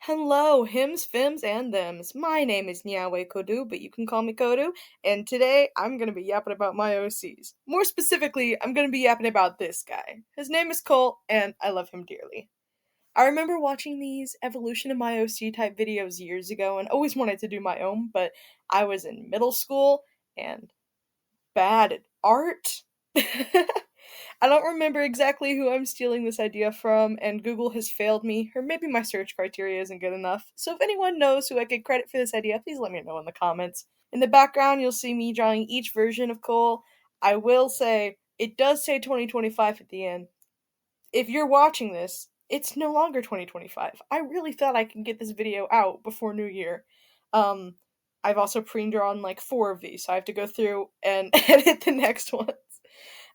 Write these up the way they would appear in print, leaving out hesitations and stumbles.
Hello, hims, fims, and thems. My name is Nyawe Kodu, but you can call me Kodu, and today I'm gonna be yapping about my OCs. More specifically, I'm gonna be yapping about this guy. His name is Cole, and I love him dearly. I remember watching these evolution of my OC type videos years ago and always wanted to do my own, but I was in middle school and bad at art. I don't remember exactly who I'm stealing this idea from, and Google has failed me, or maybe my search criteria isn't good enough. So if anyone knows who I could credit for this idea, please let me know in the comments. In the background, you'll see me drawing each version of Cole. I will say, it does say 2025 at the end. If you're watching this, it's no longer 2025. I really thought I could get this video out before New Year. Um, I've also pre-drawn like 4 of these, so I have to go through and edit the next ones.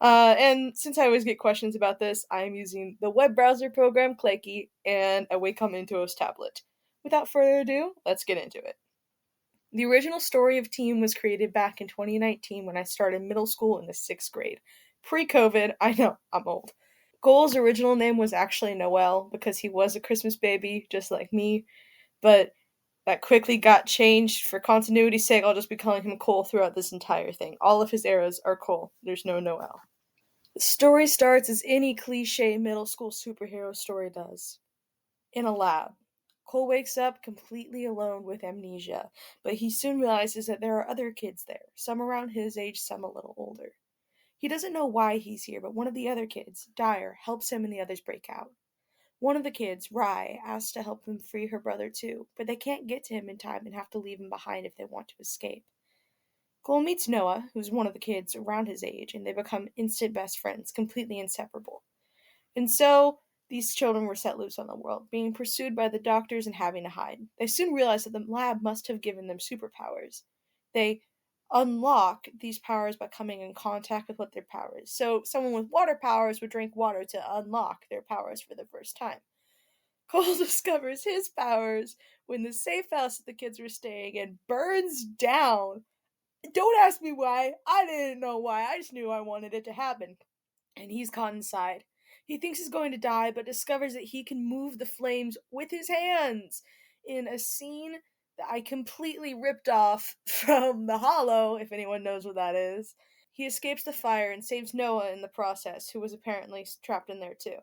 And since I always get questions about this, I am using the web browser program Clicky and a Wacom Intuos tablet. Without further ado, let's get into it. The original story of Team was created back in 2019 when I started middle school in the 6th grade. Pre-COVID, I know, I'm old. Cole's original name was actually Noel because he was a Christmas baby, just like me, but that quickly got changed. For continuity's sake, I'll just be calling him Cole throughout this entire thing. All of his eras are Cole. There's no Noel. The story starts as any cliche middle school superhero story does. In a lab. Cole wakes up completely alone with amnesia, but he soon realizes that there are other kids there, some around his age, some a little older. He doesn't know why he's here, but one of the other kids, Dyer, helps him and the others break out. One of the kids, Rye, asks to help them free her brother too, but they can't get to him in time and have to leave him behind if they want to escape. Cole meets Noah, who's one of the kids around his age, and they become instant best friends, completely inseparable. And so, these children were set loose on the world, being pursued by the doctors and having to hide. They soon realized that the lab must have given them superpowers. They unlock these powers by coming in contact with what their power is. So, someone with water powers would drink water to unlock their powers for the first time. Cole discovers his powers when the safe house that the kids were staying in burns down. Don't ask me why. I didn't know why. I just knew I wanted it to happen. And he's caught inside. He thinks he's going to die, but discovers that he can move the flames with his hands in a scene that I completely ripped off from The Hollow, if anyone knows what that is. He escapes the fire and saves Noah in the process, who was apparently trapped in there too.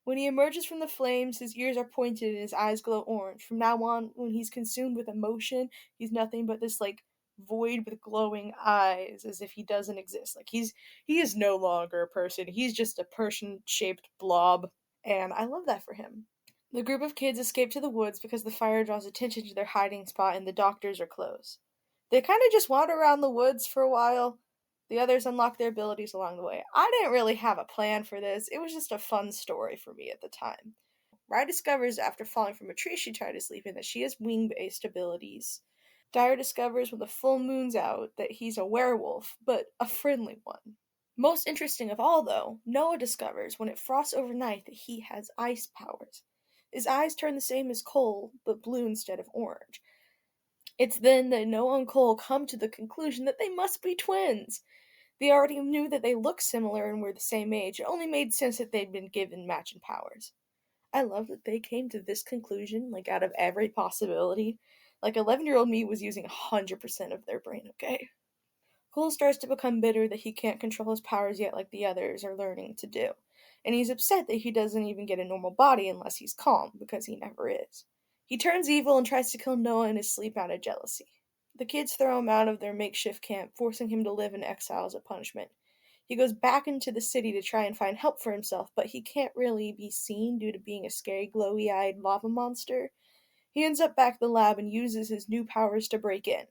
When he emerges from the flames, his ears are pointed and his eyes glow orange. From now on, when he's consumed with emotion, he's nothing but this void with glowing eyes, as if he doesn't exist. He is no longer a person. He's just a person-shaped blob, and I love that for him. The group of kids escape to the woods because the fire draws attention to their hiding spot and the doctors are closed. They kind of just wander around the woods for a while. The others unlock their abilities along the way. I didn't really have a plan for this. It was just a fun story for me at the time. Rye discovers after falling from a tree she tried to sleep in that she has wing-based abilities. Dyer discovers when the full moon's out that he's a werewolf, but a friendly one. Most interesting of all, though, Noah discovers when it frosts overnight that he has ice powers. His eyes turn the same as Cole, but blue instead of orange. It's then that Noah and Cole come to the conclusion that they must be twins. They already knew that they looked similar and were the same age. It only made sense that they'd been given matching powers. I love that they came to this conclusion, out of every possibility. 11-year-old me was using 100% of their brain, okay? Cole starts to become bitter that he can't control his powers yet like the others are learning to do. And he's upset that he doesn't even get a normal body unless he's calm, because he never is. He turns evil and tries to kill Noah in his sleep out of jealousy. The kids throw him out of their makeshift camp, forcing him to live in exile as a punishment. He goes back into the city to try and find help for himself, but he can't really be seen due to being a scary, glowy-eyed lava monster. He ends up back at the lab and uses his new powers to break in.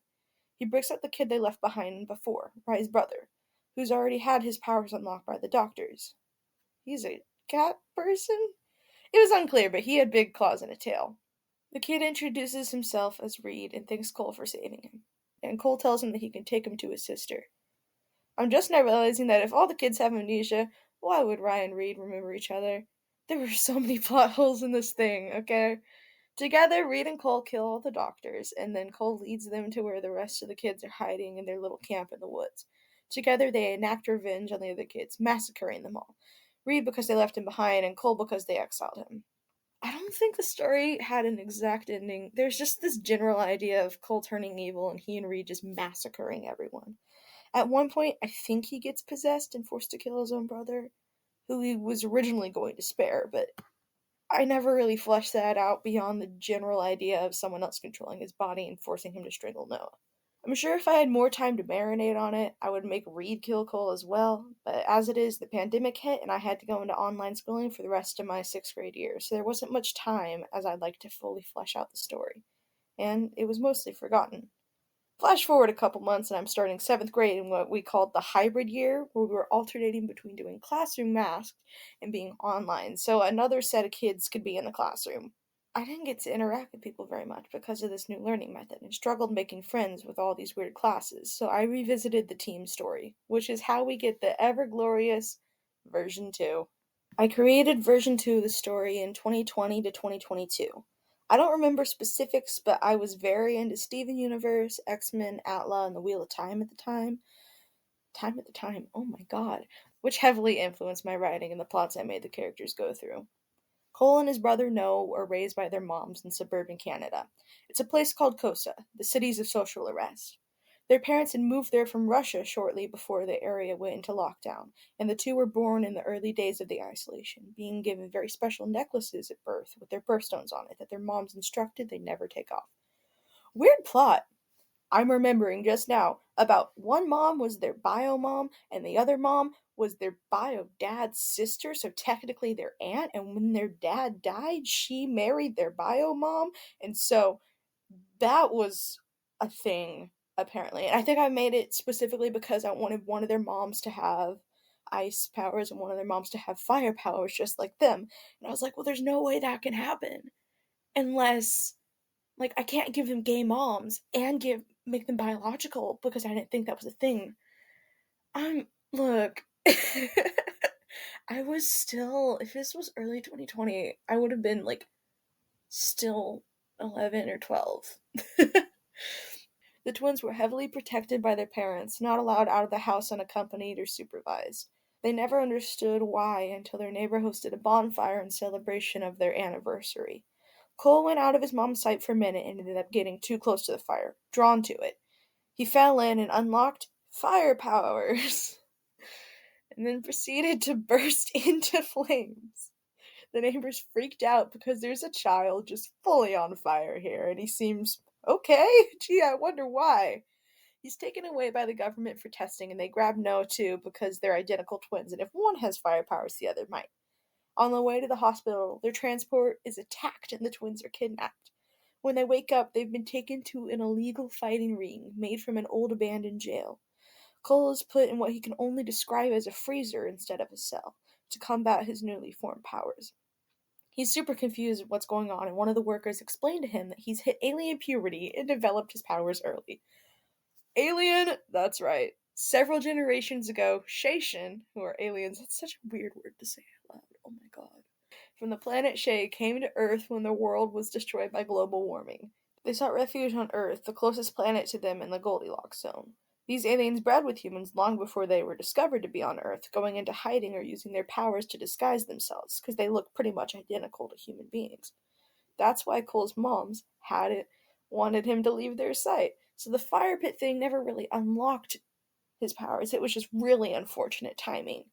He breaks up the kid they left behind before, Rye's brother, who's already had his powers unlocked by the doctors. He's a cat person? It was unclear, but he had big claws and a tail. The kid introduces himself as Reed and thanks Cole for saving him. And Cole tells him that he can take him to his sister. I'm just now realizing that if all the kids have amnesia, why would Rye and Reed remember each other? There were so many plot holes in this thing, okay? Together, Reed and Cole kill all the doctors, and then Cole leads them to where the rest of the kids are hiding in their little camp in the woods. Together, they enact revenge on the other kids, massacring them all. Reed because they left him behind, and Cole because they exiled him. I don't think the story had an exact ending. There's just this general idea of Cole turning evil and he and Reed just massacring everyone. At one point, I think he gets possessed and forced to kill his own brother, who he was originally going to spare, but I never really fleshed that out beyond the general idea of someone else controlling his body and forcing him to strangle Noah. I'm sure if I had more time to marinate on it, I would make Reed kill Cole as well, but as it is, the pandemic hit and I had to go into online schooling for the rest of my 6th grade year, so there wasn't much time as I'd like to fully flesh out the story, and it was mostly forgotten. Flash forward a couple months and I'm starting 7th grade in what we called the hybrid year, where we were alternating between doing classroom masked and being online, so another set of kids could be in the classroom. I didn't get to interact with people very much because of this new learning method and struggled making friends with all these weird classes, so I revisited the team story, which is how we get the ever glorious version 2. I created version 2 of the story in 2020 to 2022. I don't remember specifics, but I was very into Steven Universe, X-Men, Atla, and the Wheel of Time at the time. Time at the time, oh my god. Which heavily influenced my writing and the plots I made the characters go through. Cole and his brother Noah were raised by their moms in suburban Canada. It's a place called Kosa, the cities of social arrest. Their parents had moved there from Russia shortly before the area went into lockdown, and the two were born in the early days of the isolation, being given very special necklaces at birth with their birthstones on it that their moms instructed they never take off. Weird plot, I'm remembering just now about one mom was their bio mom and the other mom was their bio dad's sister, so technically their aunt. And when their dad died, she married their bio mom. And so that was a thing, apparently. And I think I made it specifically because I wanted one of their moms to have ice powers and one of their moms to have fire powers just like them. And I was like, well, there's no way that can happen unless like I can't give them gay moms and give make them biological because I didn't think that was a thing. Look. I was still if this was early 2020, I would have been like still 11 or 12. The twins were heavily protected by their parents, not allowed out of the house unaccompanied or supervised. They never understood why until their neighbor hosted a bonfire in celebration of their anniversary. Cole went out of his mom's sight for a minute and ended up getting too close to the fire, drawn to it. He fell in and unlocked fire powers, and then proceeded to burst into flames. The neighbors freaked out because there's a child just fully on fire here, and he seems okay. Gee, I wonder why. He's taken away by the government for testing, and they grab Noah too because they're identical twins, and if one has fire powers, the other might. On the way to the hospital, their transport is attacked and the twins are kidnapped. When they wake up, they've been taken to an illegal fighting ring made from an old abandoned jail. Cole is put in what he can only describe as a freezer instead of a cell to combat his newly formed powers. He's super confused at what's going on, and one of the workers explained to him that he's hit alien puberty and developed his powers early. Alien? That's right. Several generations ago, Shayshin, who are aliens, that's such a weird word to say out loud, oh my god, from the planet Shay came to Earth when the world was destroyed by global warming. They sought refuge on Earth, the closest planet to them in the Goldilocks zone. These aliens bred with humans long before they were discovered to be on Earth, going into hiding or using their powers to disguise themselves, because they look pretty much identical to human beings. That's why Cole's moms wanted him to leave their sight. So the fire pit thing never really unlocked his powers. It was just really unfortunate timing.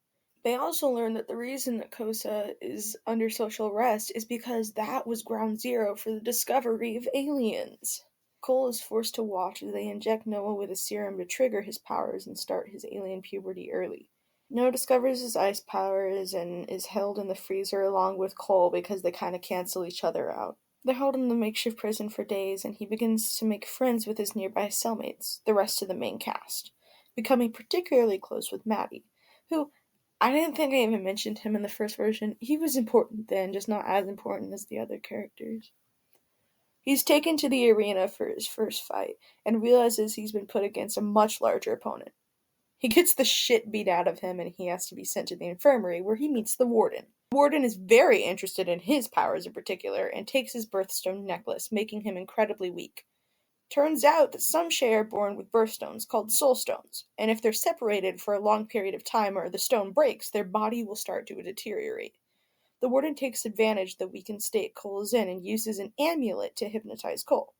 They also learned that the reason that Kosa is under social arrest is because that was ground zero for the discovery of aliens. Cole is forced to watch as they inject Noah with a serum to trigger his powers and start his alien puberty early. Noah discovers his ice powers and is held in the freezer along with Cole because they kind of cancel each other out. They're held in the makeshift prison for days, and he begins to make friends with his nearby cellmates, the rest of the main cast, becoming particularly close with Maddie, who I didn't think I even mentioned him in the first version. He was important then, just not as important as the other characters. He's taken to the arena for his first fight, and realizes he's been put against a much larger opponent. He gets the shit beat out of him, and he has to be sent to the infirmary, where he meets the warden. The warden is very interested in his powers in particular, and takes his birthstone necklace, making him incredibly weak. Turns out that some Shay are born with birthstones called soul stones, and if they're separated for a long period of time or the stone breaks, their body will start to deteriorate. The warden takes advantage of the weakened state Cole is in and uses an amulet to hypnotize Cole.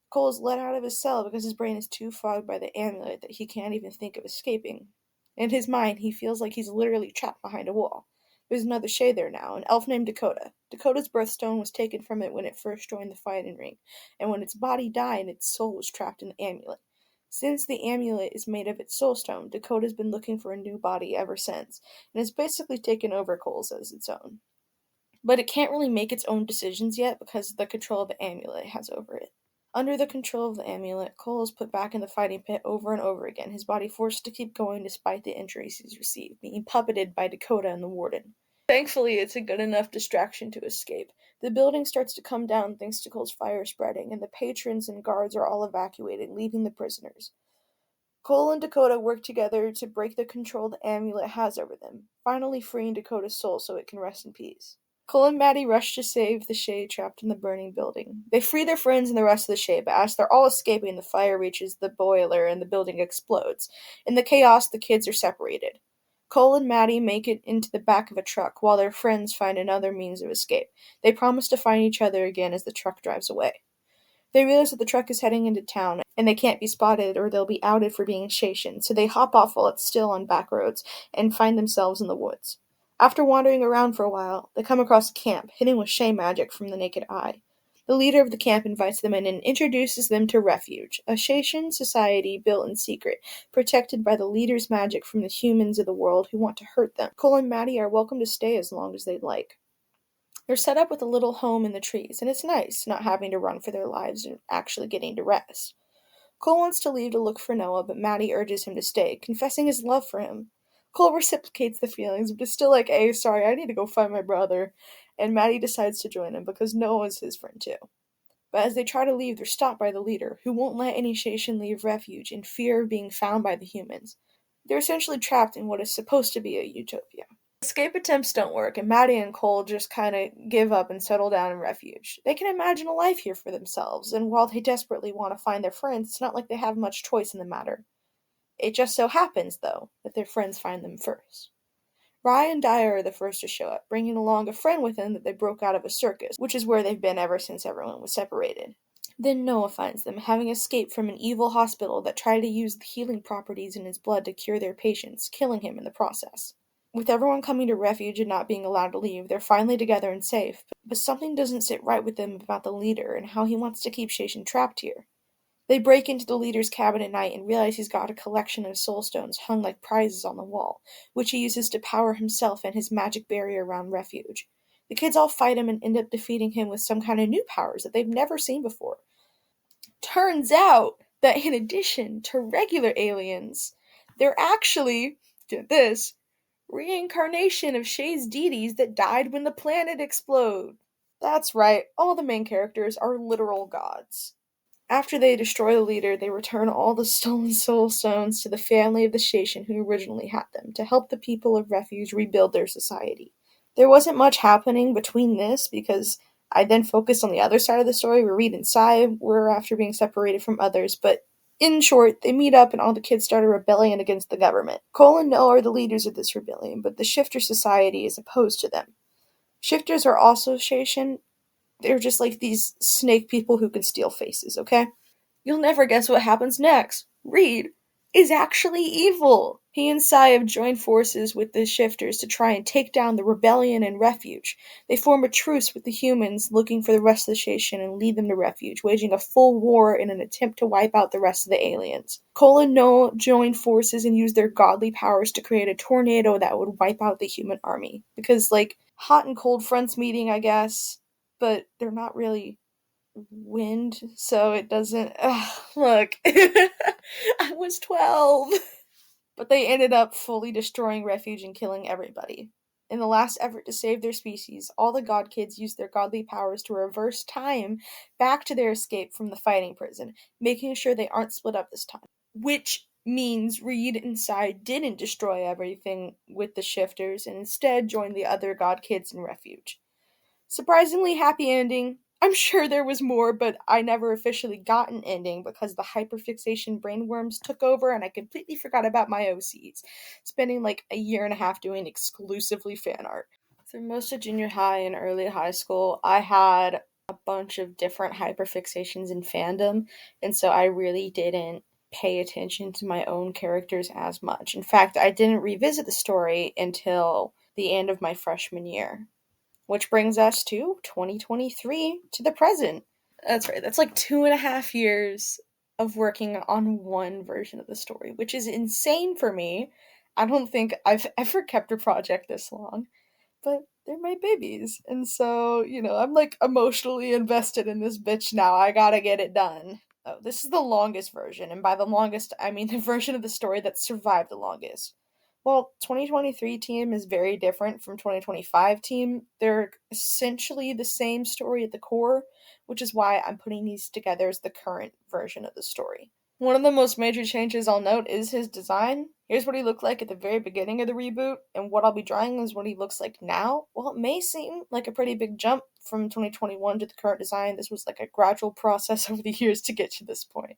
Cole is let out of his cell because his brain is too fogged by the amulet that he can't even think of escaping. In his mind, he feels like he's literally trapped behind a wall. There's another Shay there now, an elf named Dakota. Dakota's birthstone was taken from it when it first joined the fighting ring, and when its body died, its soul was trapped in the amulet. Since the amulet is made of its soul stone, Dakota's been looking for a new body ever since, and has basically taken over Cole's as its own. But it can't really make its own decisions yet because of the control the amulet has over it. Under the control of the amulet, Cole is put back in the fighting pit over and over again, his body forced to keep going despite the injuries he's received, being puppeted by Dakota and the warden. Thankfully, it's a good enough distraction to escape. The building starts to come down thanks to Cole's fire spreading, and the patrons and guards are all evacuated, leaving the prisoners. Cole and Dakota work together to break the control the amulet has over them, finally freeing Dakota's soul so it can rest in peace. Cole and Maddie rush to save the Shay trapped in the burning building. They free their friends and the rest of the Shay, but as they're all escaping, the fire reaches the boiler and the building explodes. In the chaos, the kids are separated. Cole and Maddie make it into the back of a truck, while their friends find another means of escape. They promise to find each other again as the truck drives away. They realize that the truck is heading into town, and they can't be spotted or they'll be outed for being Shayshan, so they hop off while it's still on back roads, and find themselves in the woods. After wandering around for a while, they come across a camp, hidden with Shay magic from the naked eye. The leader of the camp invites them in and introduces them to Refuge, a Shayshan society built in secret, protected by the leader's magic from the humans of the world who want to hurt them. Cole and Maddie are welcome to stay as long as they'd like. They're set up with a little home in the trees, and it's nice not having to run for their lives and actually getting to rest. Cole wants to leave to look for Noah, but Maddie urges him to stay, confessing his love for him. Cole reciprocates the feelings, but is still like, hey, sorry, I need to go find my brother. And Maddie decides to join him because Noah's his friend too. But as they try to leave, they're stopped by the leader, who won't let any Shayshan leave Refuge in fear of being found by the humans. They're essentially trapped in what is supposed to be a utopia. Escape attempts don't work, and Maddie and Cole just kind of give up and settle down in Refuge. They can imagine a life here for themselves, and while they desperately want to find their friends, it's not like they have much choice in the matter. It just so happens, though, that their friends find them first. Rye and Dyer are the first to show up, bringing along a friend with them that they broke out of a circus, which is where they've been ever since everyone was separated. Then Noah finds them, having escaped from an evil hospital that tried to use the healing properties in his blood to cure their patients, killing him in the process. With everyone coming to Refuge and not being allowed to leave, they're finally together and safe, but something doesn't sit right with them about the leader and how he wants to keep Shayshan trapped here. They break into the leader's cabin at night and realize he's got a collection of soul stones hung like prizes on the wall, which he uses to power himself and his magic barrier around Refuge. The kids all fight him and end up defeating him with some kind of new powers that they've never seen before. Turns out that in addition to regular aliens, they're actually, get this, reincarnation of Shay's deities that died when the planet exploded. That's right, all the main characters are literal gods. After they destroy the leader, they return all the stolen soul stones to the family of the Shayshan who originally had them, to help the people of Refuge rebuild their society. There wasn't much happening between this, because I then focused on the other side of the story where Reed and Sai were after being separated from others, but in short, they meet up and all the kids start a rebellion against the government. Cole and Noah are the leaders of this rebellion, but the Shifter Society is opposed to them. Shifters are also Shayshan. They're just like these snake people who can steal faces, okay? You'll never guess what happens next. Reed is actually evil. He and Sai have joined forces with the Shifters to try and take down the rebellion and Refuge. They form a truce with the humans, looking for the rest of the Shayshan and lead them to Refuge, waging a full war in an attempt to wipe out the rest of the aliens. Cole and Noah join forces and use their godly powers to create a tornado that would wipe out the human army. Because, hot and cold fronts meeting, I guess, but they're not really wind, so it doesn't. Look, I was 12. But they ended up fully destroying Refuge and killing everybody. In the last effort to save their species, all the God Kids used their godly powers to reverse time back to their escape from the fighting prison, making sure they aren't split up this time. Which means Reed and Sai didn't destroy everything with the Shifters and instead joined the other God Kids in Refuge. Surprisingly happy ending. I'm sure there was more, but I never officially got an ending because the hyperfixation brainworms took over and I completely forgot about my OCs, spending a year and a half doing exclusively fan art. Through most of junior high and early high school, I had a bunch of different hyperfixations in fandom, and so I really didn't pay attention to my own characters as much. In fact, I didn't revisit the story until the end of my freshman year, which brings us to 2023, to the present. That's right, that's like 2.5 years of working on one version of the story, which is insane for me. I don't think I've ever kept a project this long, but they're my babies. And so, I'm like emotionally invested in this bitch now. I gotta get it done. Oh, this is the longest version, and by the longest, I mean the version of the story that survived the longest. Well, 2023 team is very different from 2025 team. They're essentially the same story at the core, which is why I'm putting these together as the current version of the story. One of the most major changes I'll note is his design. Here's what he looked like at the very beginning of the reboot, and what I'll be drawing is what he looks like now. While it may seem like a pretty big jump from 2021 to the current design, this was like a gradual process over the years to get to this point.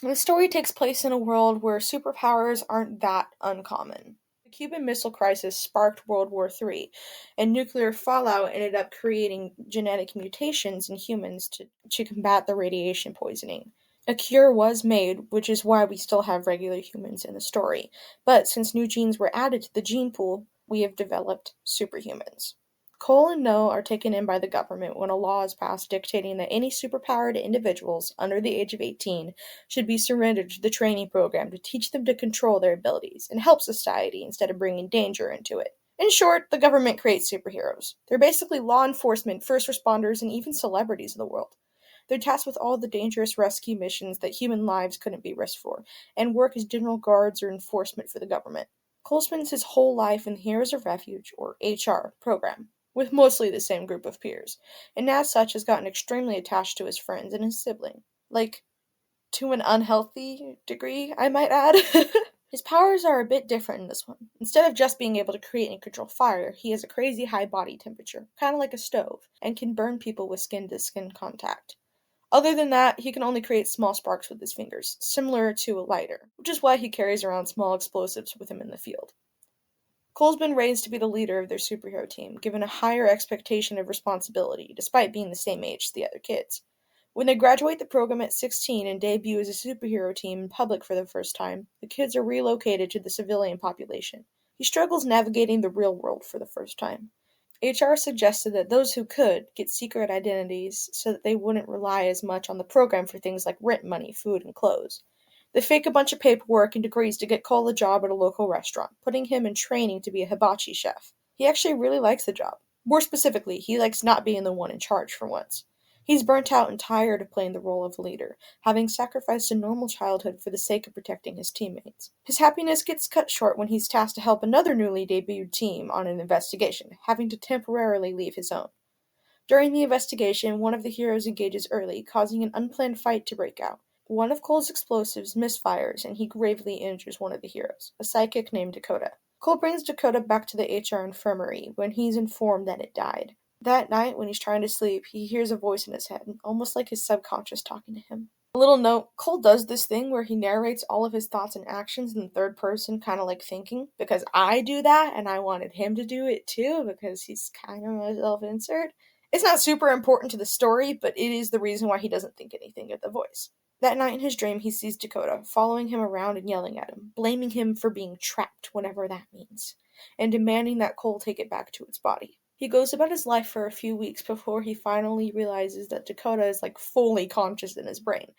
The story takes place in a world where superpowers aren't that uncommon. The Cuban Missile Crisis sparked World War III, and nuclear fallout ended up creating genetic mutations in humans to combat the radiation poisoning. A cure was made, which is why we still have regular humans in the story. But since new genes were added to the gene pool, we have developed superhumans. Cole and No are taken in by the government when a law is passed dictating that any superpowered individuals under the age of 18 should be surrendered to the training program to teach them to control their abilities and help society instead of bringing danger into it. In short, the government creates superheroes. They're basically law enforcement, first responders, and even celebrities of the world. They're tasked with all the dangerous rescue missions that human lives couldn't be risked for, and work as general guards or enforcement for the government. Cole spends his whole life in the Heroes of Refuge, or HR, program, with mostly the same group of peers, and as such has gotten extremely attached to his friends and his sibling. Like, to an unhealthy degree, I might add. His powers are a bit different in this one. Instead of just being able to create and control fire, he has a crazy high body temperature, kind of like a stove, and can burn people with skin-to-skin contact. Other than that, he can only create small sparks with his fingers, similar to a lighter, which is why he carries around small explosives with him in the field. Cole's been raised to be the leader of their superhero team, given a higher expectation of responsibility, despite being the same age as the other kids. When they graduate the program at 16 and debut as a superhero team in public for the first time, the kids are relocated to the civilian population. He struggles navigating the real world for the first time. HR suggested that those who could get secret identities so that they wouldn't rely as much on the program for things like rent money, food, and clothes. They fake a bunch of paperwork and degrees to get Cole a job at a local restaurant, putting him in training to be a hibachi chef. He actually really likes the job. More specifically, he likes not being the one in charge for once. He's burnt out and tired of playing the role of leader, having sacrificed a normal childhood for the sake of protecting his teammates. His happiness gets cut short when he's tasked to help another newly debuted team on an investigation, having to temporarily leave his own. During the investigation, one of the heroes engages early, causing an unplanned fight to break out. One of Cole's explosives misfires, and he gravely injures one of the heroes, a psychic named Dakota. Cole brings Dakota back to the HR infirmary when he's informed that it died. That night, when he's trying to sleep, he hears a voice in his head, almost like his subconscious talking to him. A little note, Cole does this thing where he narrates all of his thoughts and actions in the third person, kind of like thinking, because I do that, and I wanted him to do it too, because he's kind of a self-insert. It's not super important to the story, but it is the reason why he doesn't think anything of the voice. That night in his dream, he sees Dakota, following him around and yelling at him, blaming him for being trapped, whatever that means, and demanding that Cole take it back to its body. He goes about his life for a few weeks before he finally realizes that Dakota is like fully conscious in his brain,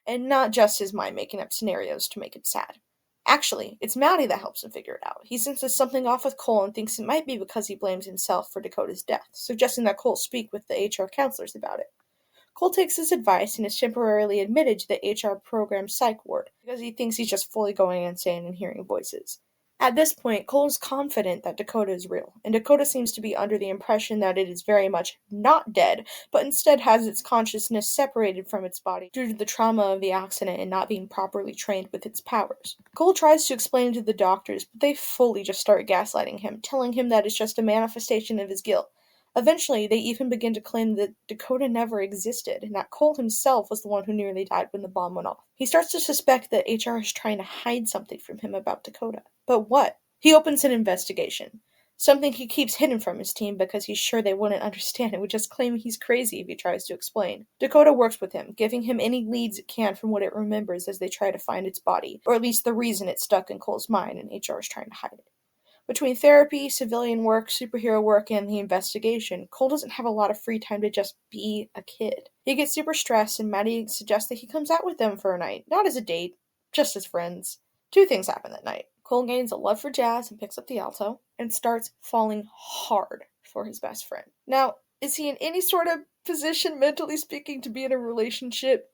and not just his mind making up scenarios to make him sad. Actually, it's Maddie that helps him figure it out. He senses something off with Cole and thinks it might be because he blames himself for Dakota's death, suggesting that Cole speak with the HR counselors about it. Cole takes his advice and is temporarily admitted to the HR program psych ward because he thinks he's just fully going insane and hearing voices. At this point, Cole is confident that Dakota is real, and Dakota seems to be under the impression that it is very much not dead, but instead has its consciousness separated from its body due to the trauma of the accident and not being properly trained with its powers. Cole tries to explain to the doctors, but they fully just start gaslighting him, telling him that it's just a manifestation of his guilt. Eventually, they even begin to claim that Dakota never existed, and that Cole himself was the one who nearly died when the bomb went off. He starts to suspect that HR is trying to hide something from him about Dakota. But what? He opens an investigation. something he keeps hidden from his team because he's sure they wouldn't understand and would just claim he's crazy if he tries to explain. Dakota works with him, giving him any leads it can from what it remembers as they try to find its body, or at least the reason it's stuck in Cole's mind and HR is trying to hide it. Between therapy, civilian work, superhero work, and the investigation, Cole doesn't have a lot of free time to just be a kid. He gets super stressed, and Maddie suggests that he comes out with them for a night, not as a date, just as friends. Two things happen that night. Cole gains a love for jazz and picks up the alto, and starts falling hard for his best friend. Now, is he in any sort of position, mentally speaking, to be in a relationship?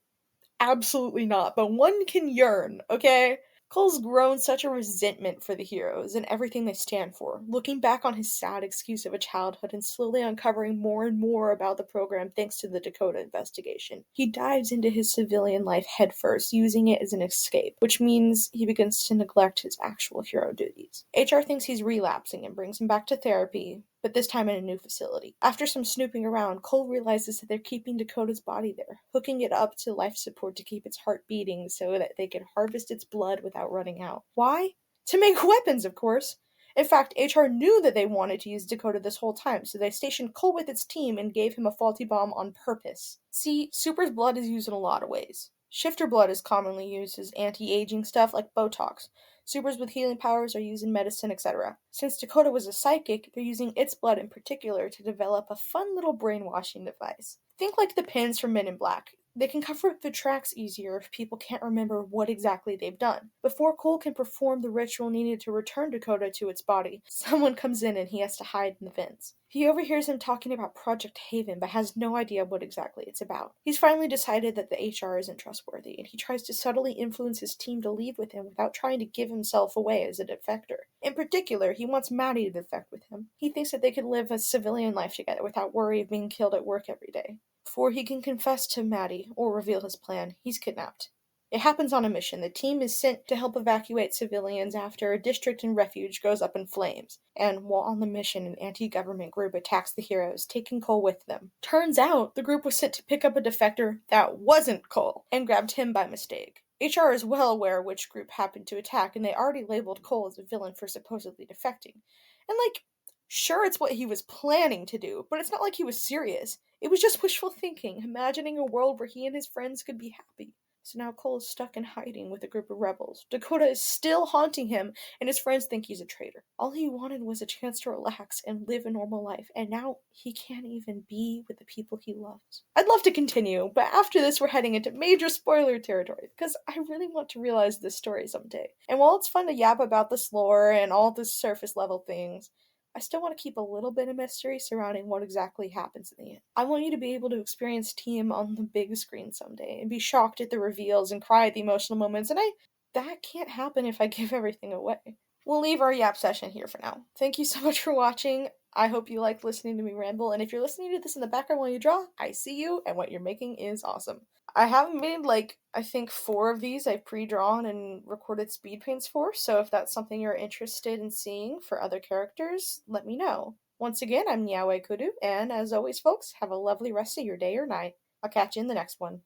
Absolutely not, but one can yearn, okay? Cole's grown such a resentment for the heroes and everything they stand for, looking back on his sad excuse of a childhood and slowly uncovering more and more about the program thanks to the Dakota investigation. He dives into his civilian life headfirst, using it as an escape, which means he begins to neglect his actual hero duties. HR thinks he's relapsing and brings him back to therapy, but this time in a new facility. After some snooping around, Cole realizes that they're keeping Dakota's body there, hooking it up to life support to keep its heart beating so that they can harvest its blood without running out. Why? To make weapons, of course. In fact, HR knew that they wanted to use Dakota this whole time, so they stationed Cole with its team and gave him a faulty bomb on purpose. See, Super's blood is used in a lot of ways. Shifter blood is commonly used as anti-aging stuff like Botox. Supers with healing powers are used in medicine, etc. Since Dakota was a psychic, they're using its blood in particular to develop a fun little brainwashing device. Think like the pins from Men in Black. They can cover up the tracks easier if people can't remember what exactly they've done. Before Cole can perform the ritual needed to return Dakota to its body, someone comes in and he has to hide in the vents. He overhears him talking about Project Haven, but has no idea what exactly it's about. He's finally decided that the HR isn't trustworthy, and he tries to subtly influence his team to leave with him without trying to give himself away as a defector. In particular, he wants Maddie to defect with him. He thinks that they could live a civilian life together without worry of being killed at work every day. Before he can confess to Maddie or reveal his plan, he's kidnapped. It happens on a mission. The team is sent to help evacuate civilians after a district in refuge goes up in flames. And while on the mission, an anti-government group attacks the heroes, taking Cole with them. Turns out, the group was sent to pick up a defector that wasn't Cole, and grabbed him by mistake. HR is well aware which group happened to attack, and they already labeled Cole as a villain for supposedly defecting. And sure, it's what he was planning to do, but it's not like he was serious. It was just wishful thinking, imagining a world where he and his friends could be happy. So now Cole is stuck in hiding with a group of rebels. Dakota is still haunting him, and his friends think he's a traitor. All he wanted was a chance to relax and live a normal life, and now he can't even be with the people he loves. I'd love to continue, but after this we're heading into major spoiler territory, because I really want to realize this story someday. And while it's fun to yap about this lore and all the surface level things, I still want to keep a little bit of mystery surrounding what exactly happens in the end. I want you to be able to experience TM on the big screen someday and be shocked at the reveals and cry at the emotional moments, and that can't happen if I give everything away. We'll leave our yap session here for now. Thank you so much for watching. I hope you liked listening to me ramble, and if you're listening to this in the background while you draw, I see you, and what you're making is awesome. I haven't made, I think 4 of these I've pre-drawn and recorded speed paints for, so if that's something you're interested in seeing for other characters, let me know. Once again, I'm Nyawe Kudu, and as always, folks, have a lovely rest of your day or night. I'll catch you in the next one.